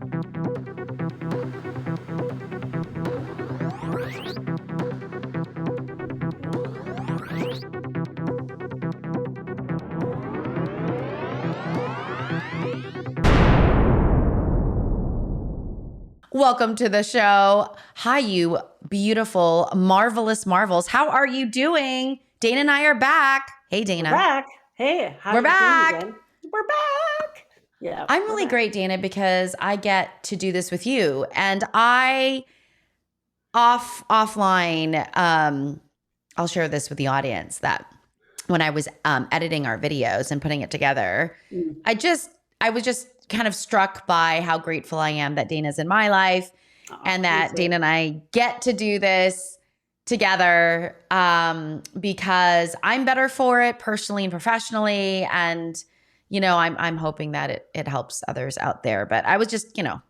Welcome to the show. Hi, you beautiful, marvelous marvels. How are you doing? Dana and I are back. Hey, Dana. We're back. Hey, how We're you back. doing, Gwen? We're back. Yeah, I'm really great, Dana, because I get to do this with you. And offline, I'll share this with the audience that when I was editing our videos and putting it together, I was just kind of struck by how grateful I am that Dana's in my life and that Dana and I get to do this together because I'm better for it personally and professionally. And, you know, I'm hoping that it helps others out there. But I was just, you know,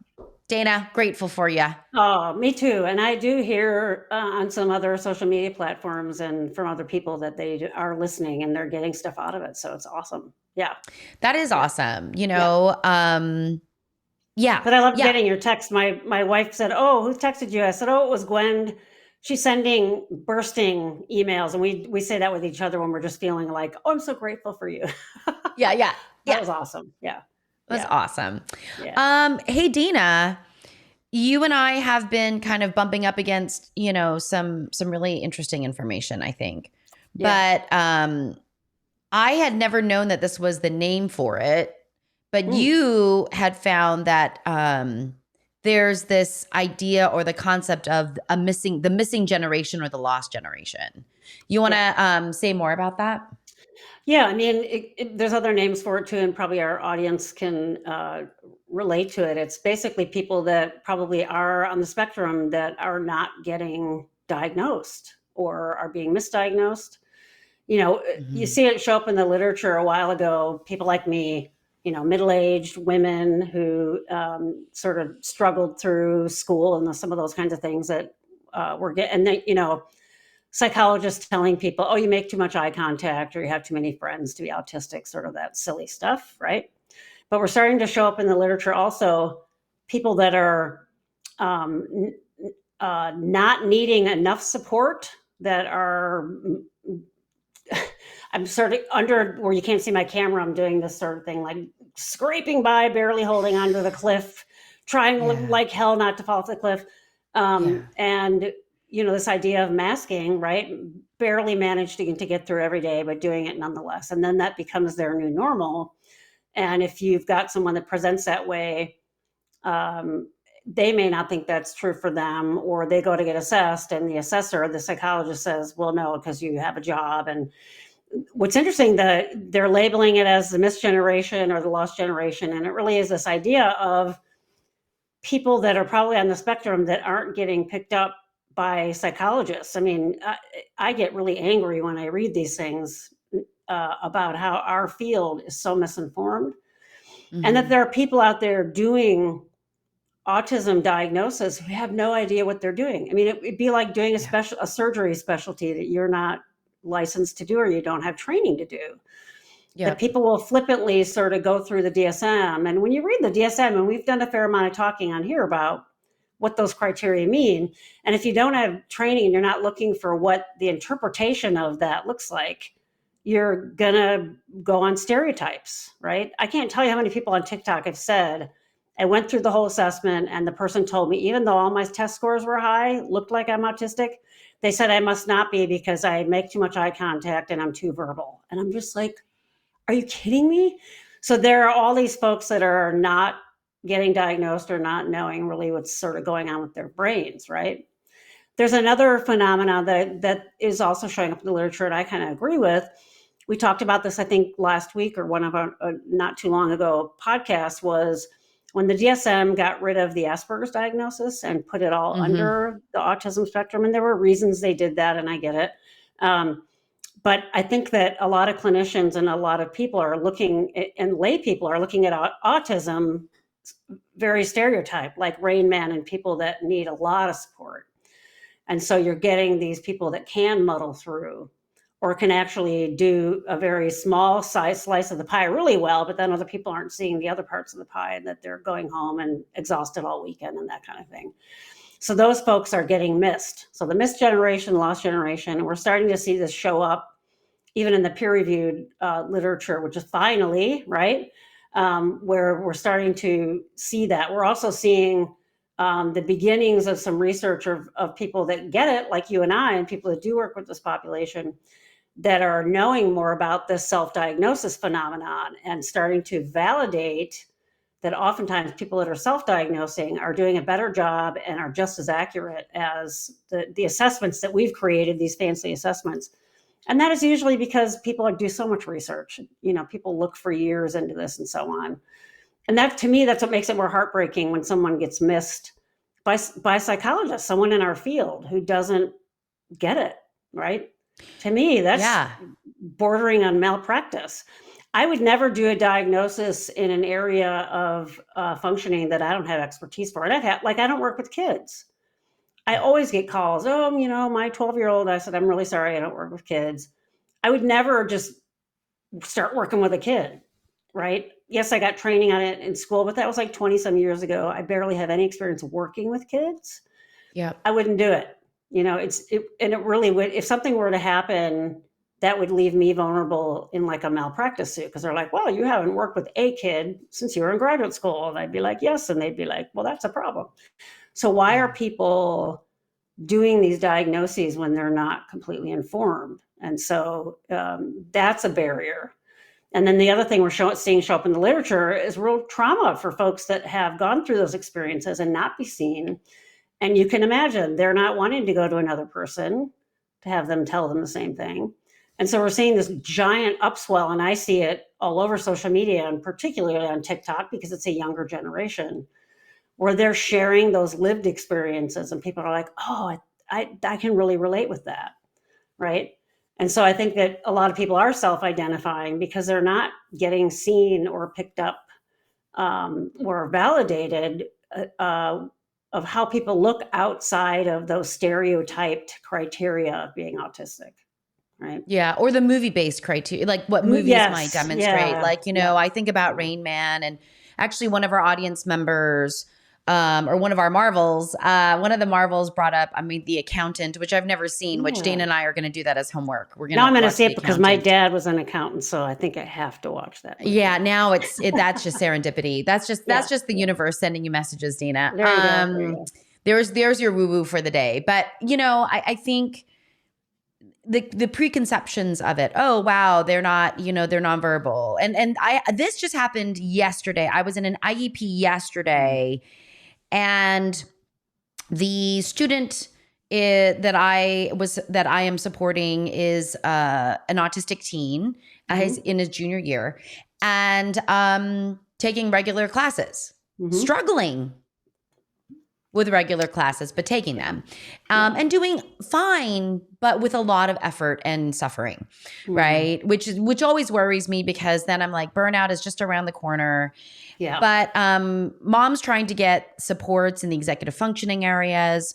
Dana, grateful for you. Oh, me too. And I do hear on some other social media platforms and from other people that they are listening and they're getting stuff out of it. So it's awesome. Yeah. That is awesome. You know, yeah. But I love getting your text. My wife said, "Oh, who texted you?" I said, "Oh, it was Gwen." She's sending bursting emails. And we say that with each other when we're just feeling like, "Oh, I'm so grateful for you." Yeah. That was awesome. Yeah. That's awesome. Yeah. Hey, Dina, you and I have been kind of bumping up against, you know, some really interesting information, I think. Yeah. But I had never known that this was the name for it. But you had found that there's this idea or the concept of the missing generation or the lost generation. You want to say more about that? Yeah, I mean, there's other names for it too, and probably our audience can relate to it. It's basically people that probably are on the spectrum that are not getting diagnosed or are being misdiagnosed. You know, you see it show up in the literature a while ago, people like me, you know, middle-aged women who sort of struggled through school and some of those kinds of things that were getting, and then, you know, psychologists telling people, oh, you make too much eye contact or you have too many friends to be autistic, sort of that silly stuff, right? But we're starting to show up in the literature also people that are not needing enough support, that are, I'm sort of under where you can't see my camera, I'm doing this sort of thing, like scraping by, barely holding onto the cliff, trying like hell not to fall off the cliff. And you know, this idea of masking, right? Barely managing to get through every day, but doing it nonetheless. And then that becomes their new normal. And if you've got someone that presents that way, they may not think that's true for them, or they go to get assessed and the assessor, the psychologist says, well, no, because you have a job. And what's interesting, that they're labeling it as the missed generation or the lost generation. And it really is this idea of people that are probably on the spectrum that aren't getting picked up by psychologists. I mean, I get really angry when I read these things about how our field is so misinformed, and that there are people out there doing autism diagnosis who have no idea what they're doing. I mean, it'd be like doing a surgery specialty that you're not licensed to do or you don't have training to do. That people will flippantly sort of go through the DSM. And when you read the DSM, and we've done a fair amount of talking on here about what those criteria mean, and if you don't have training and you're not looking for what the interpretation of that looks like, you're gonna go on stereotypes, right? I can't tell you how many people on TikTok have said, I went through the whole assessment and the person told me, even though all my test scores were high, looked like I'm autistic, they said I must not be because I make too much eye contact and I'm too verbal. And I'm just like, are you kidding me? So there are all these folks that are not getting diagnosed or not knowing really what's sort of going on with their brains, right? There's another phenomenon that is also showing up in the literature, and I kind of agree with. We talked about this, I think, last week or one of our not too long ago podcasts, was when the DSM got rid of the Asperger's diagnosis and put it all under the autism spectrum. And there were reasons they did that, and I get it. But I think that a lot of clinicians and a lot of people are looking, and lay people are looking at autism very stereotyped, like Rain Man and people that need a lot of support. And so you're getting these people that can muddle through, or can actually do a very small size slice of the pie really well, but then other people aren't seeing the other parts of the pie, and that they're going home and exhausted all weekend and that kind of thing. So those folks are getting missed. So the missed generation, lost generation, and we're starting to see this show up even in the peer-reviewed literature, which is finally, right, where we're starting to see that. We're also seeing the beginnings of some research of people that get it, like you and I, and people that do work with this population, that are knowing more about this self-diagnosis phenomenon and starting to validate that oftentimes people that are self-diagnosing are doing a better job and are just as accurate as the assessments that we've created, these fancy assessments. And that is usually because people do so much research. People look for years into this and so on. And that, to me, that's what makes it more heartbreaking when someone gets missed by psychologists, someone in our field who doesn't get it, right? To me, that's bordering on malpractice. I would never do a diagnosis in an area of functioning that I don't have expertise for. And I don't work with kids. I always get calls, my 12-year-old, I said, I'm really sorry, I don't work with kids. I would never just start working with a kid, right? Yes, I got training on it in school, but that was like 20 some years ago. I barely have any experience working with kids. Yeah, I wouldn't do it. And it really would, if something were to happen, that would leave me vulnerable in like a malpractice suit, because they're like, well, you haven't worked with a kid since you were in graduate school. And I'd be like, yes. And they'd be like, well, that's a problem. So why are people doing these diagnoses when they're not completely informed? And so that's a barrier. And then the other thing we're seeing show up in the literature is real trauma for folks that have gone through those experiences and not be seen. And you can imagine they're not wanting to go to another person to have them tell them the same thing. And so we're seeing this giant upswell, and I see it all over social media, and particularly on TikTok, because it's a younger generation, where they're sharing those lived experiences, and people are like, oh, I can really relate with that, right? And so I think that a lot of people are self-identifying because they're not getting seen or picked up or validated of how people look outside of those stereotyped criteria of being autistic, right? Yeah, or the movie-based criteria, like what movies might demonstrate. Like, I think about Rain Man, and actually one of our audience members, or one of our Marvels, one of the Marvels brought up, The Accountant, which I've never seen, which Dana and I are going to do that as homework. Now I'm going to see it because my dad was an accountant, so I think I have to watch that movie. Yeah, now that's just serendipity. That's just the universe sending you messages, Dana. There you go. There's your woo-woo for the day. But, I think the preconceptions of it, oh, wow, they're not, they're nonverbal. And this just happened yesterday. I was in an IEP yesterday, and the student that I am supporting is an autistic teen. He's in his junior year, and taking regular classes, struggling with regular classes, but taking them, and doing fine, but with a lot of effort and suffering, right? Which always worries me, because then I'm like, burnout is just around the corner. Yeah. But mom's trying to get supports in the executive functioning areas,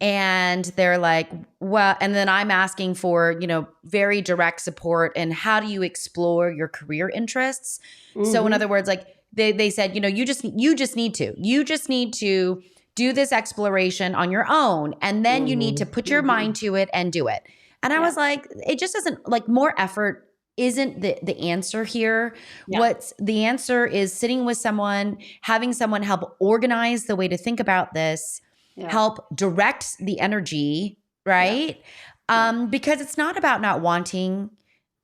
and they're like, well, and then I'm asking for, very direct support. And how do you explore your career interests? So in other words, like they said, you just need to do this exploration on your own. And then you need to put your mind to it and do it. And I was like, it just doesn't, like, more effort isn't the answer here. Yeah. What's the answer is sitting with someone, having someone help organize the way to think about this, help direct the energy, right? Because it's not about not wanting,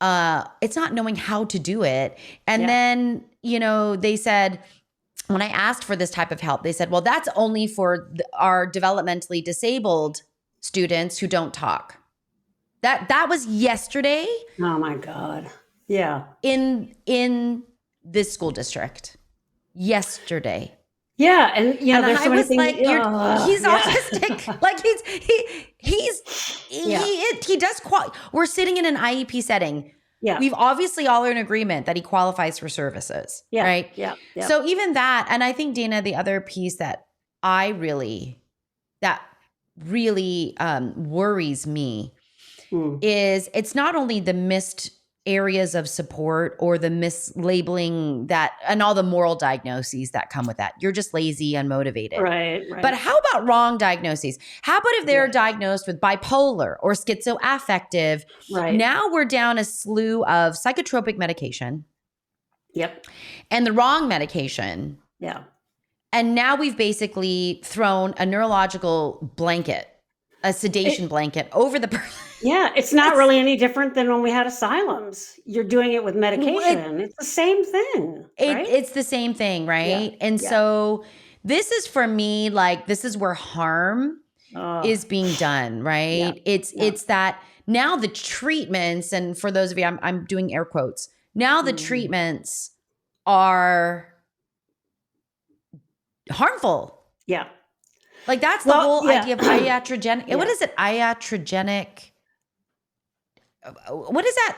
it's not knowing how to do it. And then, they said, when I asked for this type of help, they said, well, that's only for our developmentally disabled students who don't talk. That was yesterday. Oh my God. Yeah. In this school district. Yesterday. Yeah. And there's so many things. Like, he's autistic. Like he does we're sitting in an IEP setting. Yeah. We've obviously all are in agreement that he qualifies for services. Yeah. Right. Yeah. So even that, and I think, Dana, the other piece that really worries me is it's not only the missed areas of support or the mislabeling that and all the moral diagnoses that come with that. You're just lazy, unmotivated. Right. But how about wrong diagnoses? How about if they're diagnosed with bipolar or schizoaffective? Right. Now we're down a slew of psychotropic medication. Yep. And the wrong medication. Yeah. And now we've basically thrown a neurological blanket, a sedation blanket over the person. Yeah, it's not really any different than when we had asylums. You're doing it with medication. It's the same thing, right? It's the same thing, right? And so this is for me, like, this is where harm is being done, right? It's that now the treatments, and for those of you, I'm doing air quotes, now the treatments are harmful. Yeah. Like that's the whole idea of iatrogenic. What is it? Iatrogenic. What is that?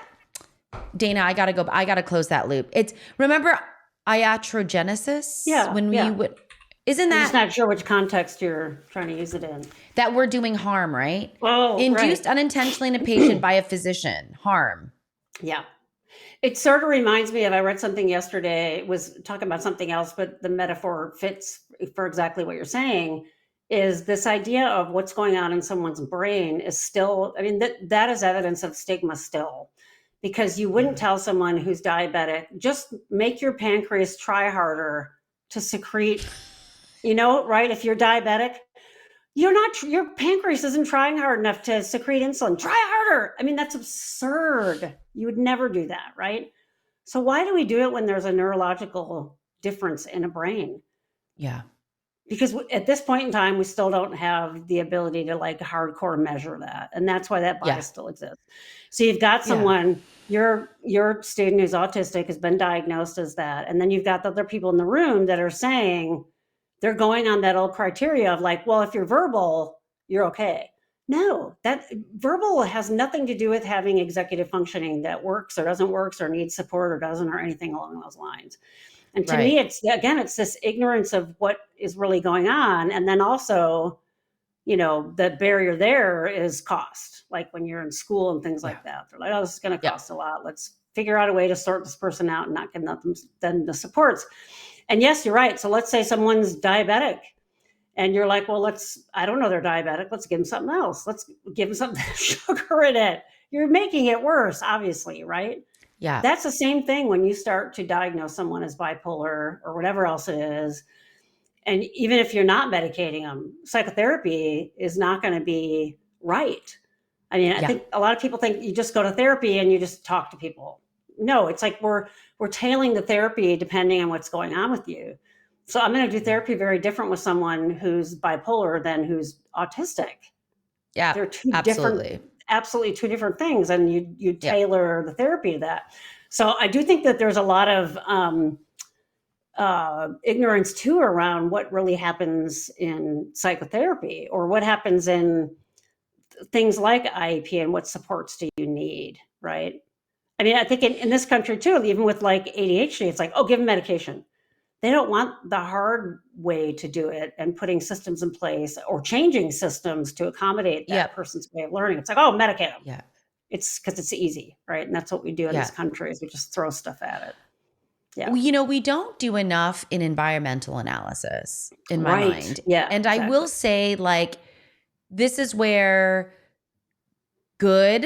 Dana, I gotta close that loop. It's, remember iatrogenesis? Yeah. When we would, isn't that? I'm just not sure which context you're trying to use it in. That we're doing harm, right? Oh, induced unintentionally in a patient by a physician, harm. Yeah. It sort of reminds me of, I read something yesterday, it was talking about something else, but the metaphor fits for exactly what you're saying, is this idea of what's going on in someone's brain is still, I mean, that is evidence of stigma still, because you wouldn't tell someone who's diabetic, just make your pancreas try harder to secrete, right? If you're diabetic, your pancreas isn't trying hard enough to secrete insulin. Try harder. I mean, that's absurd. You would never do that, right? So why do we do it when there's a neurological difference in a brain? Yeah. Because at this point in time, we still don't have the ability to like hardcore measure that. And that's why that bias still exists. So you've got someone, your student who's autistic has been diagnosed as that. And then you've got the other people in the room that are saying, they're going on that old criteria of like, well, if you're verbal, you're okay. No, that verbal has nothing to do with having executive functioning that works or doesn't work or needs support or doesn't, or anything along those lines. And to me, it's this ignorance of what is really going on. And then also, the barrier there is cost. Like when you're in school and things like that, they're like, oh, this is going to cost a lot. Let's figure out a way to sort this person out and not give them the supports. And yes, you're right. So let's say someone's diabetic and you're like, well, I don't know they're diabetic. Let's give them something else. Let's give them something with sugar in it. You're making it worse, obviously, right? Yeah. That's the same thing when you start to diagnose someone as bipolar or whatever else it is. And even if you're not medicating them, psychotherapy is not going to be right. I mean, I think a lot of people think you just go to therapy and you just talk to people. No, it's like we're tailing the therapy depending on what's going on with you. So I'm going to do therapy very different with someone who's bipolar than who's autistic. Yeah, they're absolutely two different things, and you tailor the therapy to that. So I do think that there's a lot of ignorance too around what really happens in psychotherapy or what happens in things like IEP and what supports do you need, right? I mean, I think in this country too, even with like ADHD, it's like, oh, give them medication. They don't want the hard way to do it and putting systems in place or changing systems to accommodate that person's way of learning. It's like, oh, medicate them. Yeah. It's because it's easy, right? And that's what we do in this country is we just throw stuff at it. Yeah. Well, we don't do enough in environmental analysis in my mind. Yeah. And I will say, like, this is where good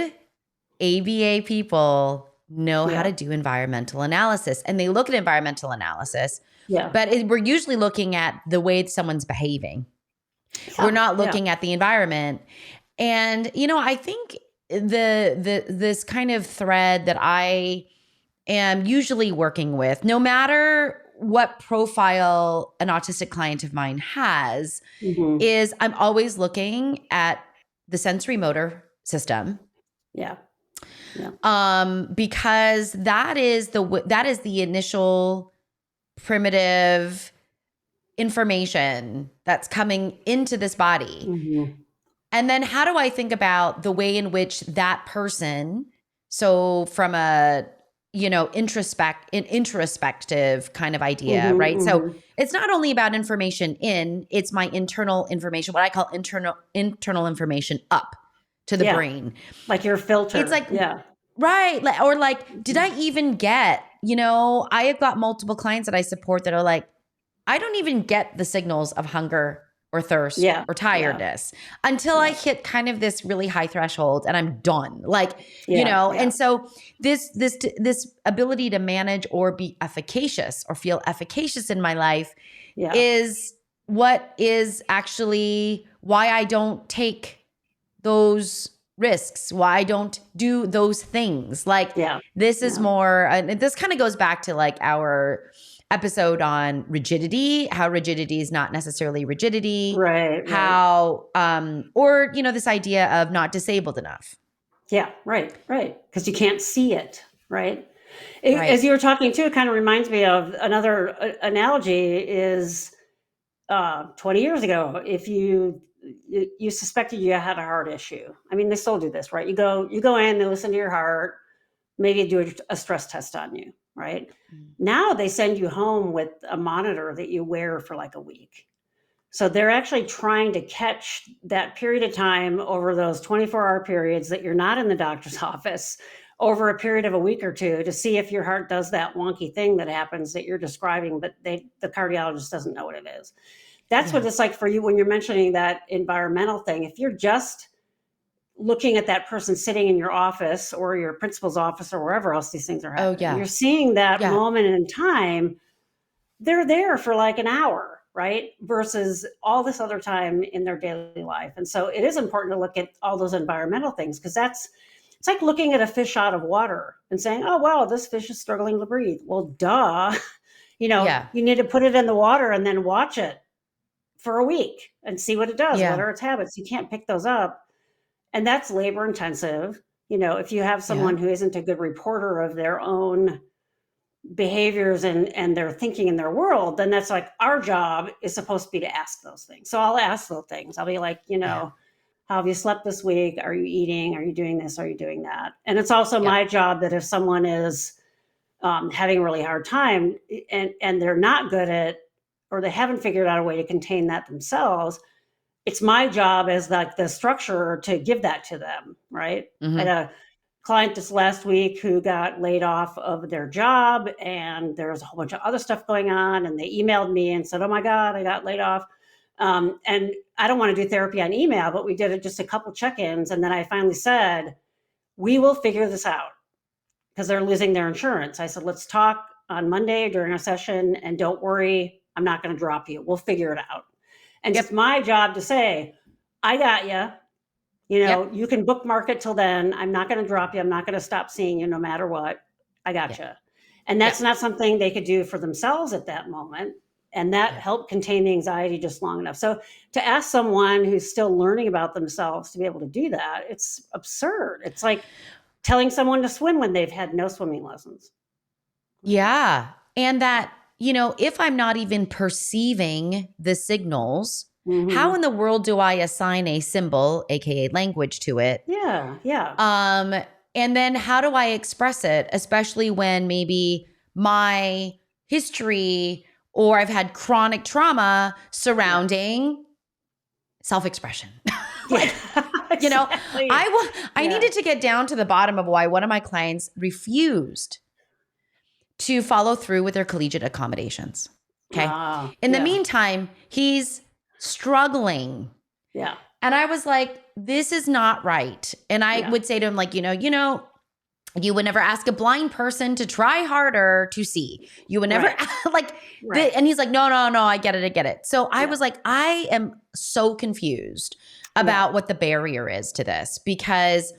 ABA people know how to do environmental analysis. And they look at environmental analysis. Yeah. But we're usually looking at the way someone's behaving. Yeah. We're not looking at the environment. And, I think this kind of thread that I am usually working with, no matter what profile an autistic client of mine has, is I'm always looking at the sensory motor system. Yeah. Because that is the initial primitive information that's coming into this body. And then how do I think about the way in which that person, so from a, introspective kind of idea, right? So it's not only about information it's my internal information, what I call internal information up to the brain. Like your filter. It's like, right. Or like, did I even get, I have got multiple clients that I support that are like, I don't even get the signals of hunger or thirst or tiredness until I hit kind of this really high threshold and I'm done. Like, and so this ability to manage or be efficacious or feel efficacious in my life is what is actually why I don't take those risks, why I don't do those things. Like this is more, and this kind of goes back to like our episode on rigidity, how rigidity is not necessarily rigidity. Right. How, or, this idea of not disabled enough. Yeah. Right. Because you can't see it. Right. As you were talking too, it kind of reminds me of another analogy is 20 years ago, if you suspected you had a heart issue. I mean, they still do this, right? You go in, they listen to your heart, maybe do a stress test on you, right? Now they send you home with a monitor that you wear for like a week. So they're actually trying to catch that period of time over those 24-hour periods that you're not in the doctor's office over a period of a week or two to see if your heart does that wonky thing that happens that you're describing, but the cardiologist doesn't know what it is. That's what it's like for you when you're mentioning that environmental thing. If you're just looking at that person sitting in your office or your principal's office or wherever else these things are happening, you're seeing that moment in time, they're there for like an hour, right? Versus all this other time in their daily life. And so it is important to look at all those environmental things because it's like looking at a fish out of water and saying, oh, wow, this fish is struggling to breathe. Well, duh. You need to put it in the water and then watch it for a week and see what it does. What are its habits? You can't pick those up. And that's labor intensive. If you have someone who isn't a good reporter of their own behaviors and their thinking in their world, then that's like our job is supposed to be to ask those things. So I'll ask those things. I'll be like, how have you slept this week? Are you eating? Are you doing this? Are you doing that? And it's also my job that if someone is having a really hard time and they're not good at, or they haven't figured out a way to contain that themselves, it's my job as like the structurer to give that to them, right? I had a client this last week who got laid off of their job and there was a whole bunch of other stuff going on and they emailed me and said, oh my God, I got laid off. And I don't want to do therapy on email, but we did it just a couple check-ins. And then I finally said, we will figure this out because they're losing their insurance. I said, let's talk on Monday during a session and don't worry, I'm not going to drop you. We'll figure it out. And it's my job to say, I got you. You can bookmark it till then. I'm not going to drop you. I'm not going to stop seeing you no matter what. I got you. And that's not something they could do for themselves at that moment. And that helped contain the anxiety just long enough. So to ask someone who's still learning about themselves to be able to do that, it's absurd. It's like telling someone to swim when they've had no swimming lessons. Yeah. And that, if I'm not even perceiving the signals, how in the world do I assign a symbol, AKA language, to it? Yeah. And then how do I express it, especially when maybe my history or I've had chronic trauma surrounding self-expression. Exactly. I needed to get down to the bottom of why one of my clients refused to follow through with their collegiate accommodations. Okay. In the meantime, he's struggling. Yeah. And I was like, this is not right. And I would say to him, like, you would never ask a blind person to try harder to see. You would never and he's like, no, I get it. So I was like, I am so confused about what the barrier is to this, because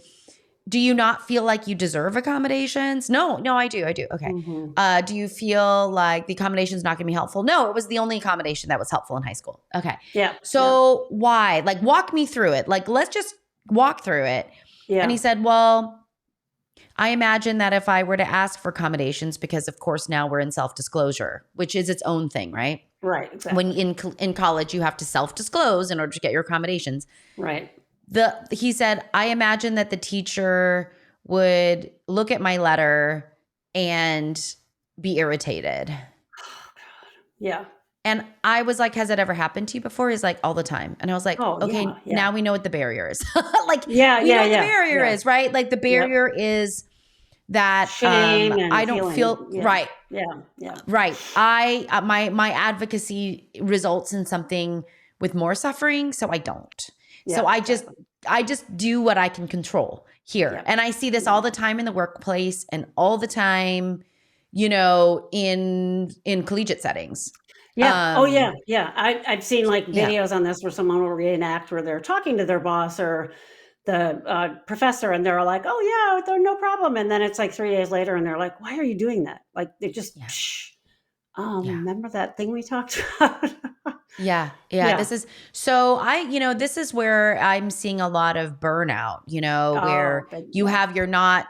do you not feel like you deserve accommodations? No, I do. Okay. Do you feel like the accommodation's not going to be helpful? No, it was the only accommodation that was helpful in high school. Okay. Yeah. So why? Like, walk me through it. Like, let's just walk through it. Yeah. And he said, well, I imagine that if I were to ask for accommodations, because of course now we're in self-disclosure, which is its own thing, right? Right. Exactly. When in college, you have to self-disclose in order to get your accommodations. Right. He said, I imagine that the teacher would look at my letter and be irritated. Oh, God. Yeah. And I was like, has it ever happened to you before? He's like, all the time. And I was like, Oh, okay, yeah. now we know what the barrier is. Like, Yeah, we know yeah, what the yeah, barrier yeah. is, right? Like the barrier is that Shame and I don't feeling. feel Yeah. right. Yeah, yeah. Right. My advocacy results in something with more suffering, so I don't. So Yeah, I just do what I can control here. Yeah. And I see this all the time in the workplace and all the time, you know, in collegiate settings. Yeah. Oh, yeah. Yeah. I've seen like Yeah. videos on this where someone will reenact where they're talking to their boss or the professor, and they're like, "Oh yeah, they're no problem." And then it's like 3 days later, and they're like, "Why are you doing that?" Like they just, Yeah. Psh, Yeah. remember that thing we talked about? Yeah. Yeah. Yeah. This is so this is where I'm seeing a lot of burnout, where Oh, you have your not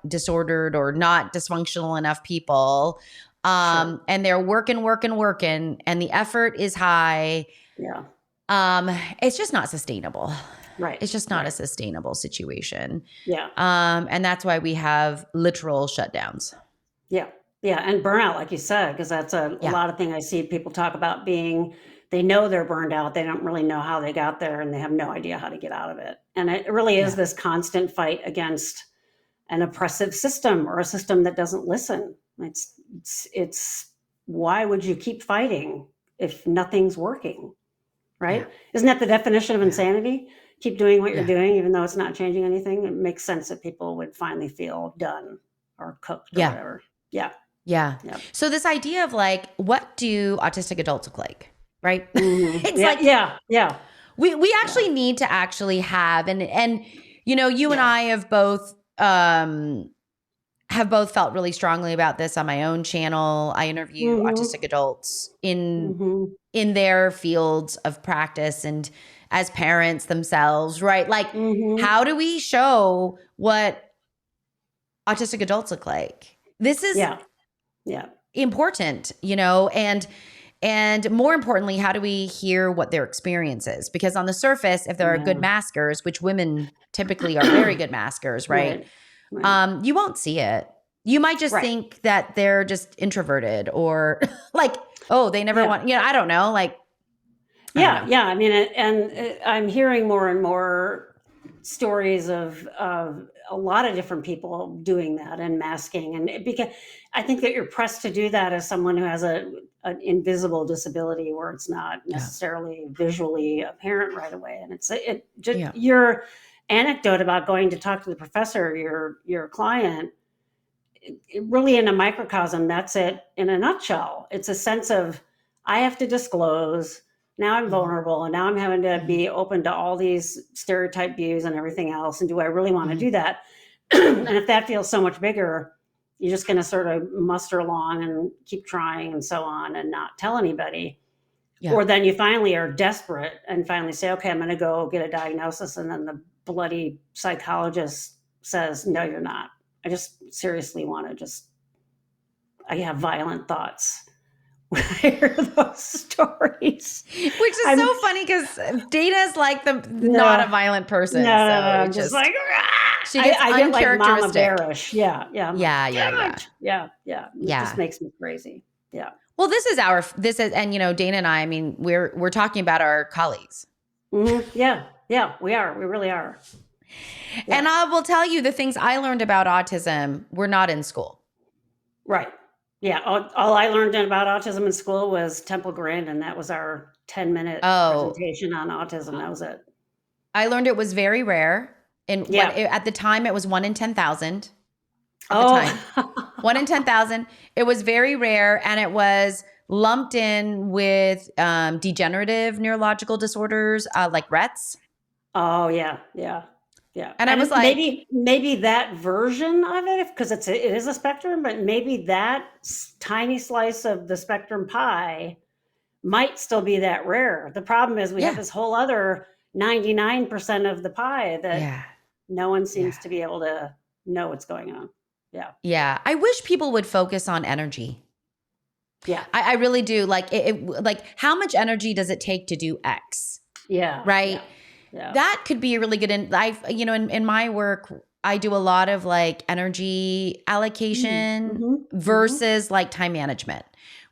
disordered or not dysfunctional enough people. Sure. And they're working, and the effort is high. Yeah. It's just not sustainable. Right. It's just not a Right. sustainable situation. Yeah. And that's why we have literal shutdowns. Yeah. Yeah. And burnout, like you said, because that's a Yeah. lot of thing I see people talk about being, they know they're burned out. They don't really know how they got there and they have no idea how to get out of it. And it really is Yeah. this constant fight against an oppressive system or a system that doesn't listen. It's why would you keep fighting if nothing's working? Right? Yeah. Isn't that the definition of Yeah. insanity? Keep doing what you're Yeah. doing, even though it's not changing anything. It makes sense that people would finally feel done or cooked or Yeah. whatever. Yeah. Yeah. Yeah. So this idea of like, what do autistic adults look like? Right? Mhm. It's Yeah, like, yeah, yeah. we actually need to actually have, and you and Yeah. I have both felt really strongly about this on my own channel. I interview Mhm. autistic adults in Mhm. their fields of practice and as parents themselves, right? Like, Mhm. how do we show what autistic adults look like? This is Yeah. Yeah. important, and more importantly, how do we hear what their experience is? Because on the surface, if there are good Yeah. maskers, which women typically are very good maskers, right? Right. Right. You won't see it. You might just Right. think that they're just introverted or like, oh, they never Yeah. want, I don't know. Like, I don't Yeah, know. yeah. I mean, I'm hearing more and more stories of a lot of different people doing that and masking, and because I think that you're pressed to do that as someone who has an invisible disability where it's not Yeah. necessarily visually apparent right away, and it just Yeah. your anecdote about going to talk to the professor, your client. Really in a microcosm, that's it in a nutshell. It's a sense of I have to disclose. Now I'm Mhm. vulnerable and now I'm having to Mhm. be open to all these stereotype views and everything else. And do I really want to Mhm. do that? And if that feels so much bigger, you're just going to sort of muster along and keep trying and so on and not tell anybody. Yeah. Or then you finally are desperate and finally say, okay, I'm going to go get a diagnosis. And then the bloody psychologist says, no, you're not. I just seriously want to I have violent thoughts when I hear those stories. Which is I'm, so funny because Dana's like not a no, violent person. no, So I'm it just just, like, she gets I get like mama uncharacteristic. bearish. Yeah. Yeah. I'm like, Yeah. Yeah. damn Yeah. it. Yeah. Yeah. It just Yeah. makes me crazy. Yeah. Well, and Dana and I mean, we're talking about our colleagues. Mm-hmm. Yeah. Yeah. We are. We really are. Yeah. And I will tell you the things I learned about autism were not in school. Right. Yeah. All I learned about autism in school was Temple Grandin. That was our 10-minute presentation on autism. That was it. I learned it was very rare. And at the time, it was 1 in 10,000. At the time, 1 in 10,000. It was very rare, and it was lumped in with degenerative neurological disorders like Rett's. Oh yeah, yeah, yeah. And I was like, maybe that version of it, because it is a spectrum, but maybe that tiny slice of the spectrum pie might still be that rare. The problem is we have this whole other 99% of the pie that no one seems to be able to know what's going on. Yeah. Yeah. I wish people would focus on energy. Yeah. I really do. Like like how much energy does it take to do X? Yeah. Right. Yeah. That could be really good. And in my work, I do a lot of like energy allocation versus like time management,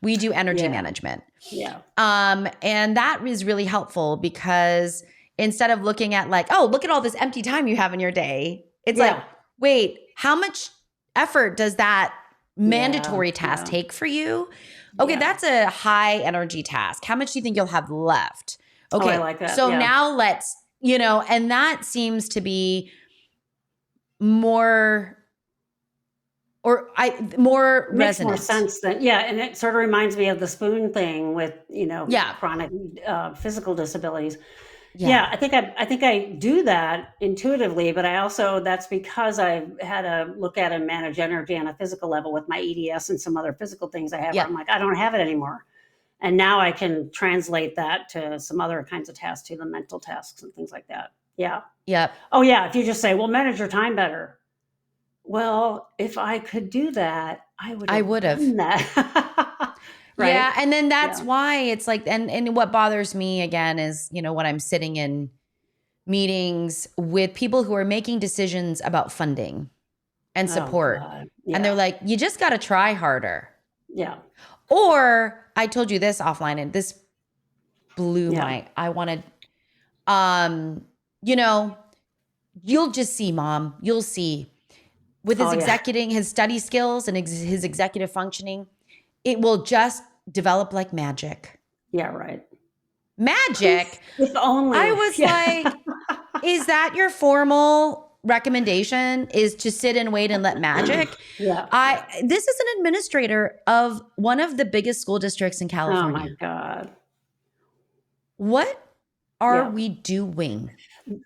We do energy management. Yeah. And that is really helpful because instead of looking at like, oh, look at all this empty time you have in your day, it's like, wait, how much effort does that mandatory task take for you? Okay, that's a high energy task. How much do you think you'll have left? Okay, I like that. So now let's, and that seems to be more makes resonant. More sense than and it sort of reminds me of the spoon thing with chronic physical disabilities. I think I do that intuitively, but I also, that's because I've had to look at and manage energy on a physical level with my EDS and some other physical things I have. Where I'm like, I don't have it anymore. And now I can translate that to some other kinds of tasks, to the mental tasks and things like that. Yeah. Yep. Oh yeah. If you just say, well, manage your time better. Well, if I could do that, I would have done that. Right? Yeah. And then that's why it's like, and what bothers me again is, when I'm sitting in meetings with people who are making decisions about funding and support. And they're like, you just got to try harder. Yeah. Or I told you this offline and this blew I wanted, you'll just see, Mom, you'll see with his his study skills and his executive functioning, it will just develop like magic. Yeah, right. Magic? If only. I was like, is that your formal recommendation, is to sit and wait and let magic? This is an administrator of one of the biggest school districts in California. Oh my God. What are we doing?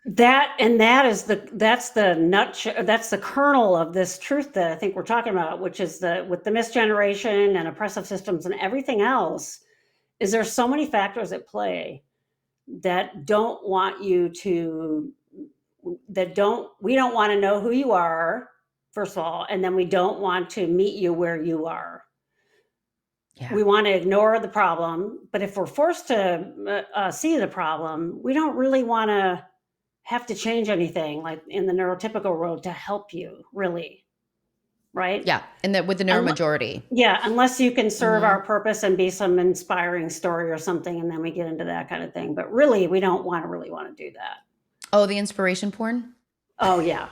That's the nutshell. That's the kernel of this truth that I think we're talking about, which is with the misgeneration and oppressive systems and everything else, is there's so many factors at play that don't want you to, we don't want to know who you are, first of all, and then we don't want to meet you where you are. Yeah. We want to ignore the problem, but if we're forced to see the problem, we don't really want to have to change anything, like in the neurotypical road, to help you, really, right? Yeah, and with the neuromajority. Unless you can serve our purpose and be some inspiring story or something, and then we get into that kind of thing. But really, we don't really want to do that. Oh, the inspiration porn? Oh yeah.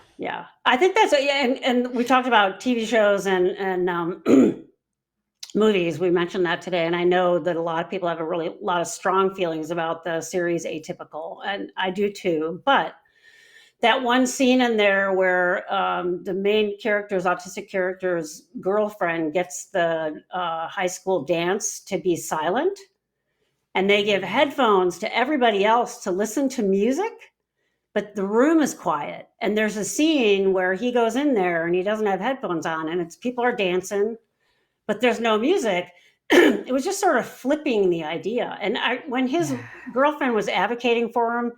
I think that's and we talked about TV shows and movies. We mentioned that today, and I know that a lot of people have a lot of strong feelings about the series Atypical, and I do too. But that one scene in there where the main autistic character's girlfriend gets the high school dance to be silent, and they give headphones to everybody else to listen to music, but the room is quiet. And there's a scene where he goes in there and he doesn't have headphones on, and people are dancing, but there's no music. It was just sort of flipping the idea. And when his girlfriend was advocating for him,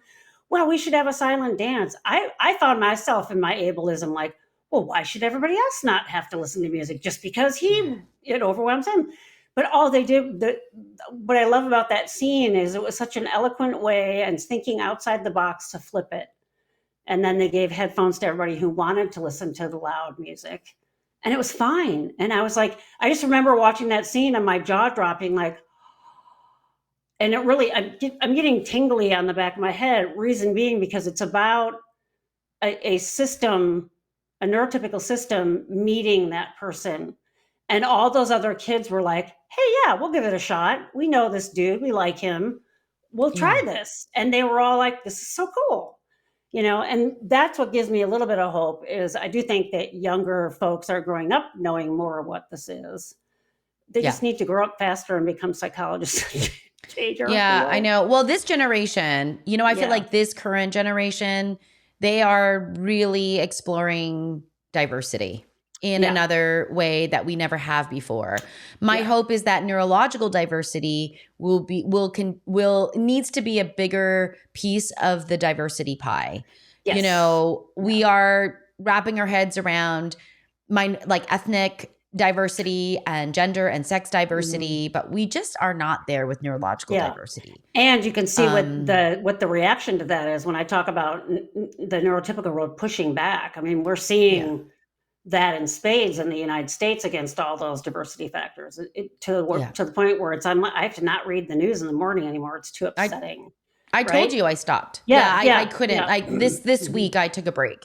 well, we should have a silent dance, I found myself in my ableism like, well, why should everybody else not have to listen to music just because it overwhelms him? But all they did, what I love about that scene is it was such an eloquent way and thinking outside the box to flip it. And then they gave headphones to everybody who wanted to listen to the loud music. And it was fine. And I was like, I just remember watching that scene and my jaw dropping like, and it really, I'm getting tingly on the back of my head, reason being because it's about a system, a neurotypical system meeting that person. And all those other kids were like, hey, yeah, we'll give it a shot. We know this dude. We like him. We'll try this. And they were all like, this is so cool. And that's what gives me a little bit of hope is I do think that younger folks are growing up knowing more of what this is. They just need to grow up faster and become psychologists. I know. Well, this generation, I feel like this current generation, they are really exploring diversity in another way that we never have before. My hope is that neurological diversity needs to be a bigger piece of the diversity pie. Yes. We are wrapping our heads around ethnic diversity and gender and sex diversity, but we just are not there with neurological diversity. And you can see what the reaction to that is when I talk about the neurotypical road pushing back. I mean, we're seeing that in spades in the United States against all those diversity factors, to the point where I have to not read the news in the morning anymore. It's too upsetting. I told you I stopped. Yeah, I couldn't. This week I took a break.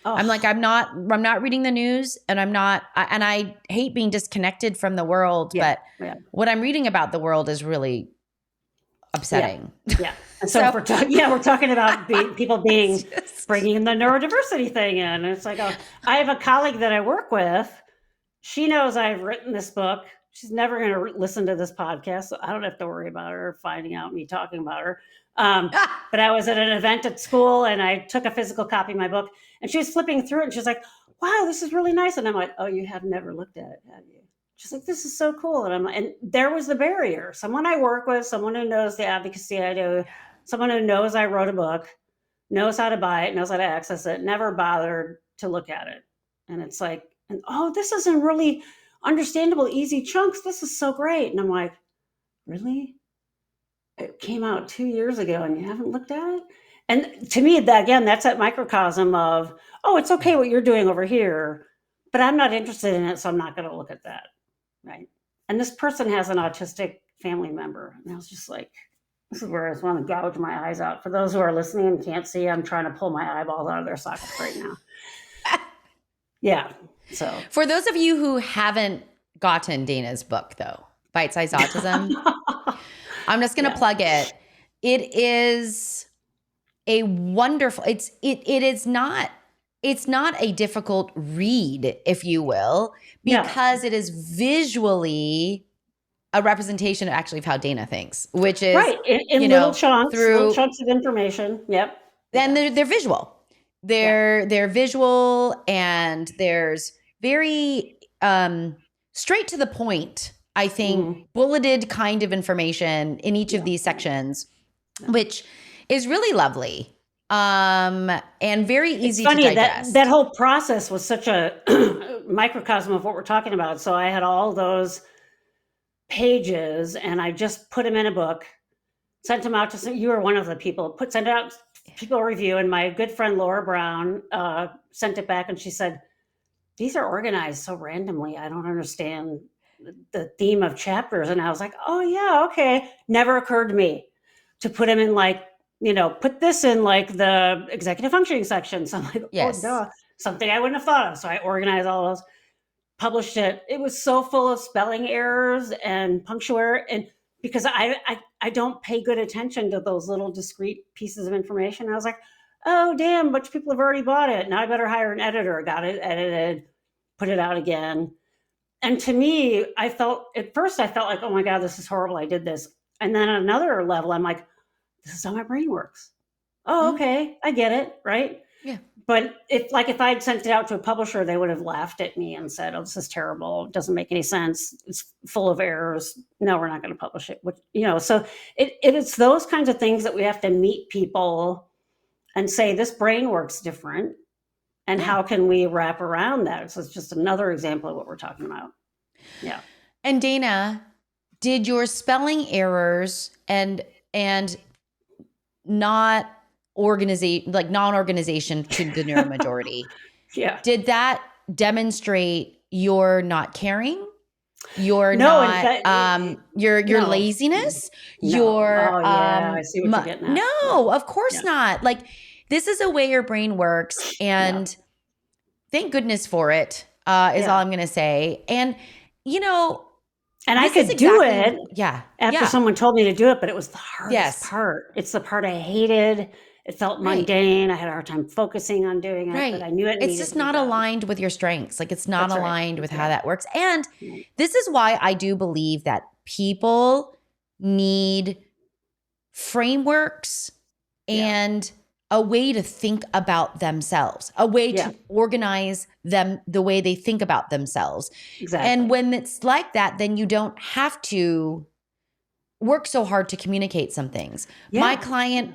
Oh. I'm like, I'm not reading the news, and and I hate being disconnected from the world, but what I'm reading about the world is really upsetting. Yeah. And so we're talking about people bringing the neurodiversity thing in. And it's like, I have a colleague that I work with. She knows I've written this book. She's never going to listen to this podcast, so I don't have to worry about her finding out me talking about her. But I was at an event at school, and I took a physical copy of my book, and she was flipping through it, and she's like, wow, this is really nice. And I'm like, oh, you have never looked at it, have you? She's like, this is so cool. And there was the barrier. Someone I work with, someone who knows the advocacy I do, someone who knows I wrote a book, knows how to buy it, knows how to access it, never bothered to look at it. And it's like, this is in really understandable, easy chunks. This is so great. And I'm like, really? It came out 2 years ago and you haven't looked at it? And to me, that's that microcosm of, it's okay what you're doing over here, but I'm not interested in it, so I'm not going to look at that. Right. And this person has an autistic family member. And I was just like, this is where I just want to gouge my eyes out. For those who are listening and can't see, I'm trying to pull my eyeballs out of their sockets right now. Yeah. So for those of you who haven't gotten Dana's book, though, Bite Size Autism, I'm just going to plug it. It is a wonderful, it is not a difficult read, if you will, because it is visually a representation actually of how Dana thinks, which is right in little chunks of information. Yep. Then they're visual. They're visual, and there's very straight to the point, I think, bulleted kind of information in each of these sections, which is really lovely. And very easy to digest. That whole process was such a microcosm of what we're talking about. So I had all those pages, and I just put them in a book, sent them out to you were one of the people, sent it out to people review. And my good friend Laura Brown sent it back, and she said, these are organized so randomly. I don't understand the theme of chapters. And I was like, oh yeah, okay. Never occurred to me to put them in put this in the executive functioning section. So I'm like, oh, duh, something I wouldn't have thought of. So I organized all those, published it. It was so full of spelling errors and punctuation. And because I don't pay good attention to those little discrete pieces of information, I was like, oh, damn, a bunch of people have already bought it. Now I better hire an editor. Got it edited, put it out again. And to me, at first I felt like, oh my God, this is horrible. I did this. And then at another level, I'm like, this is how my brain works. Oh, okay. I get it. Right. Yeah. But if I'd sent it out to a publisher, they would have laughed at me and said, oh, this is terrible. It doesn't make any sense. It's full of errors. No, we're not going to publish it. So it's those kinds of things that we have to meet people and say, this brain works different. And how can we wrap around that? So it's just another example of what we're talking about. Yeah. And Dana, did your spelling errors and non-organization to the neuromajority. Did that demonstrate your not caring? Your laziness? I see what you're getting at. No, of course not. This is a way your brain works, and thank goodness for it, is all I'm going to say. And, and I could do it after someone told me to do it, but it was the hardest part. It's the part I hated. It felt mundane. I had a hard time focusing on doing it, but I knew it. It's just not aligned with your strengths. It's not aligned with how that works. And this is why I do believe that people need frameworks and a way to think about themselves, a way to organize them the way they think about themselves. Exactly. And when it's like that, then you don't have to work so hard to communicate some things. Yeah. My client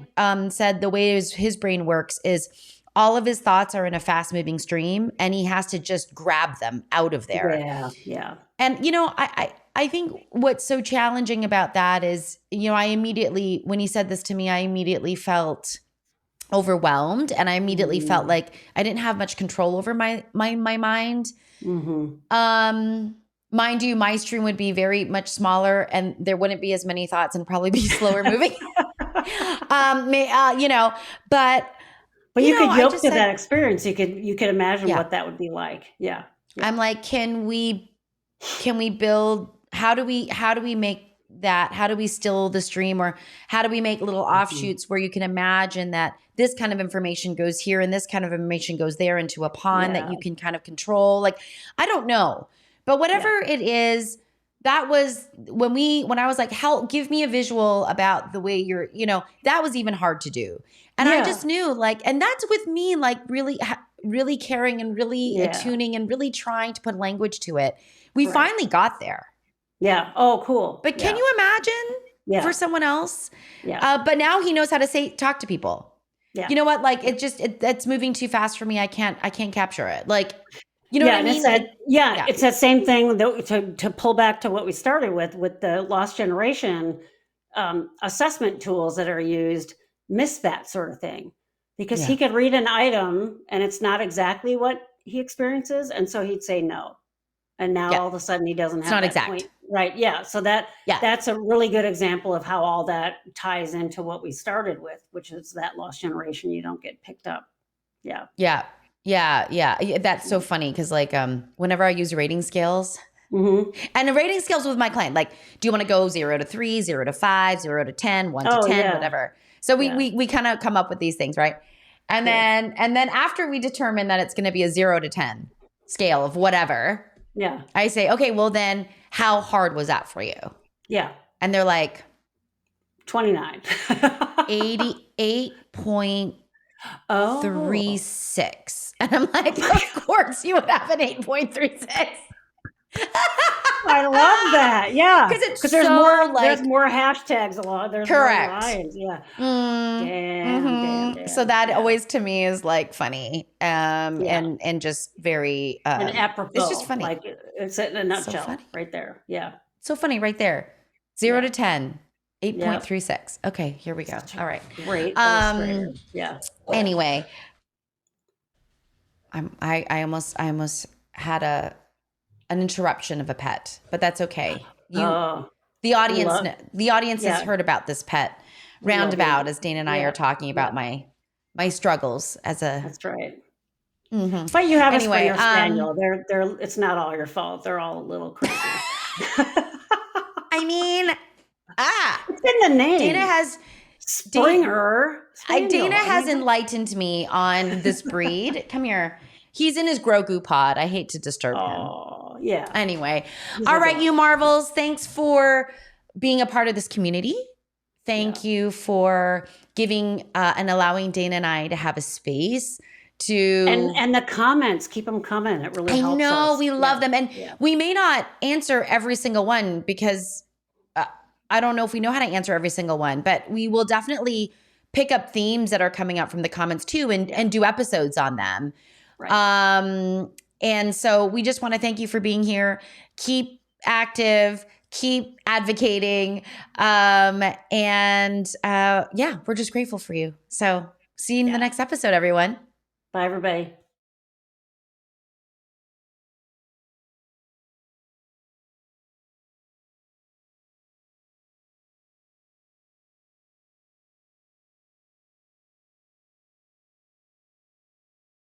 said the way his brain works is all of his thoughts are in a fast moving stream, and he has to just grab them out of there. Yeah. Yeah. And, I think what's so challenging about that is, I immediately, when he said this to me, I immediately felt overwhelmed, and I immediately felt like I didn't have much control over my mind. Mind you, my stream would be very much smaller, and there wouldn't be as many thoughts, and probably be slower moving. You know, but you could yoke to that experience. You could imagine what that would be like. Yeah. I'm like, can we build? How do we make that? How do we still the stream, or how do we make little offshoots where you can imagine that this kind of information goes here and this kind of information goes there into a pond that you can kind of control? Like, I don't know, but whatever it is, that was when I was like, help, give me a visual about the way you're, you know, that was even hard to do. And I just knew, like, and that's with me, like really caring and really attuning and really trying to put language to it. We finally got there. Yeah. Oh, cool. But can you imagine for someone else? Yeah. But now he knows how to talk to people. Yeah. You know what? Like, it's moving too fast for me. I can't capture it. Like, you know what I mean? It's that same thing to pull back to what we started with the lost generation assessment tools that are used miss that sort of thing, because he could read an item and it's not exactly what he experiences. And so he'd say no. And now all of a sudden he doesn't have it's not that exact. point. Right. Yeah. So that's a really good example of how all that ties into what we started with, which is that lost generation. You don't get picked up. Yeah. Yeah. Yeah. That's so funny. Cause like, whenever I use rating scales and the rating scales with my client, like, do you want to go 0 to 3, 0 to 5, 0 to 10, 1 to 10, whatever. So we kind of come up with these things. Right. And then after we determine that it's going to be a 0 to 10 scale of whatever, I say, okay, well then how hard was that for you? Yeah. And they're like 29. 88.36. And I'm like, of course you would have an 8.36. I love that. Yeah. Because there's more hashtags along. There's correct. More lines. Yeah. Damn. So that always to me is like funny. And just very and apropos. It's just funny. Like it's in a nutshell right there. Yeah. So funny right there. 0 to 10. 8.36. Okay, here we go. All right. Great. Yeah. Anyway, I almost had an interruption of a pet, but that's okay. The audience has heard about this pet roundabout as Dana and I are talking about my struggles as a. That's right. But you have a Springer Spaniel. It's not all your fault. They're all a little crazy. I mean, it's in the name. Dana has Springer. Dana has enlightened me on this breed. Come here. He's in his Grogu pod. I hate to disturb him. Oh, yeah. Anyway. All right, you Marvels. Thanks for being a part of this community. Thank you for giving and allowing Dana and I to have a space to... And the comments, keep them coming. It really helps us. I know, we love them. And we may not answer every single one because I don't know if we know how to answer every single one, but we will definitely pick up themes that are coming up from the comments too and do episodes on them. Right. And so we just want to thank you for being here. Keep active, keep advocating. We're just grateful for you. So see you in the next episode, everyone. Bye, everybody.